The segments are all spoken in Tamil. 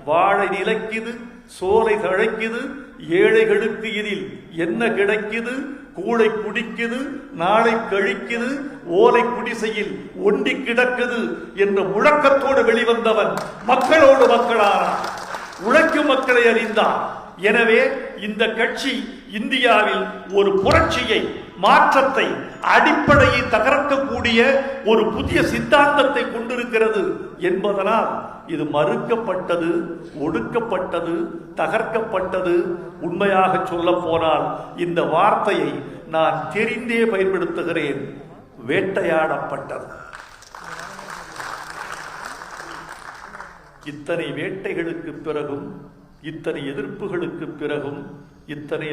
வாழை நிலைக்குது, சோலை தழைக்குது, ஏழைகளுக்கு இதில் என்ன கிடைக்குது, கூளை குடிக்குது, நாளை கழிக்குது, ஓலை குடிசையில் ஒண்டி கிடக்குது என்ற முழக்கத்தோடு வெளிவந்தவன் மக்களோடு மக்களானான், உழைக்கும் மக்களை அறிந்தான். எனவே இந்த கட்சி இந்தியாவில் ஒரு புரட்சியை, மாற்றத்தை, அடிப்படையை தகர்க்கக்கூடிய ஒரு புதிய சித்தாந்தத்தை கொண்டிருக்கிறது என்பதனால் இது மறுக்கப்பட்டது, ஒடுக்கப்பட்டது, தகர்க்கப்பட்டது. உண்மையாக சொல்ல போனால் இந்த வார்த்தையை நான் தெரிந்தே பயன்படுத்துகிறேன், வேட்டையாடப்பட்டது. இத்தனை வேட்டைகளுக்கு பிறகும், இத்தனை எதிர்ப்புகளுக்கு பிறகும், இத்தனை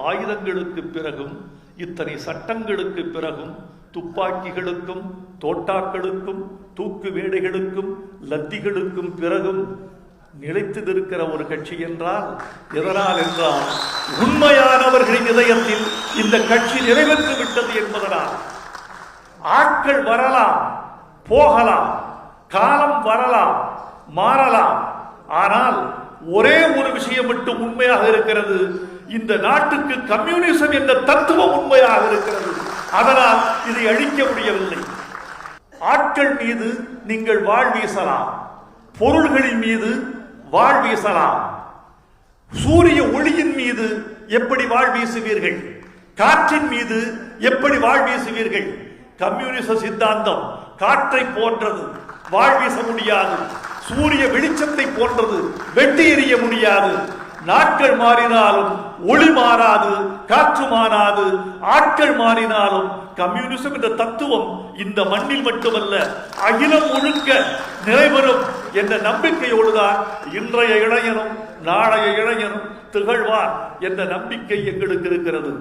ஆயுதங்களுக்கு பிறகும், இத்தனை சட்டங்களுக்கு பிறகும், துப்பாக்கிகளுக்கும், தோட்டாக்களுக்கும், தூக்கு வேடைகளுக்கும், லத்திகளுக்கும் பிறகும் நிலைத்து நிற்கிற ஒரு கட்சி என்றால் எதனால் என்றால் உண்மையானவர்களின் இதயத்தில் இந்த கட்சி நிறைவேற்றி விட்டது என்பதனால். ஆட்கள் வரலாம், போகலாம், காலம் வரலாம், மாறலாம், ஆனால் ஒரே ஒரு விஷயம் மட்டும் உண்மையாக இருக்கிறது, இந்த நாட்டுக்கு கம்யூனிசம் என்ற தத்துவம் உண்மையாக இருக்கிறது. அதனால் இதை அழிக்க முடியவில்லை. ஆட்கள் மீது நீங்கள் வாழ் வீசலாம், பொருள்களின் மீது வாழ் வீசலாம். சூரிய ஒளியின் மீது எப்படி வாழ் வீசுவீர்கள்? காற்றின் மீது எப்படி வாழ் வீசுவீர்கள்? கம்யூனிச சித்தாந்தம் காற்றை போன்றது, வாழ் வீச முடியாது. சூரிய வெளிச்சத்தை போன்றது, வெட்டி எறிய முடியாது. நாட்கள் மாறினாலும் ஒளி மாறாது, காற்று மாறாது. ஆட்கள் மாறினாலும் கம்யூனிசம் என்ற தத்துவம் இந்த மண்ணில் மட்டுமல்ல, அகிலம் முழுக்க நிறைவேறும் என்ற நம்பிக்கையோடுதான் இன்றைய இளைஞனும் நாளைய இளைஞனும் திகழ்வார் என்ற நம்பிக்கை எங்களுக்கு இருக்கிறது.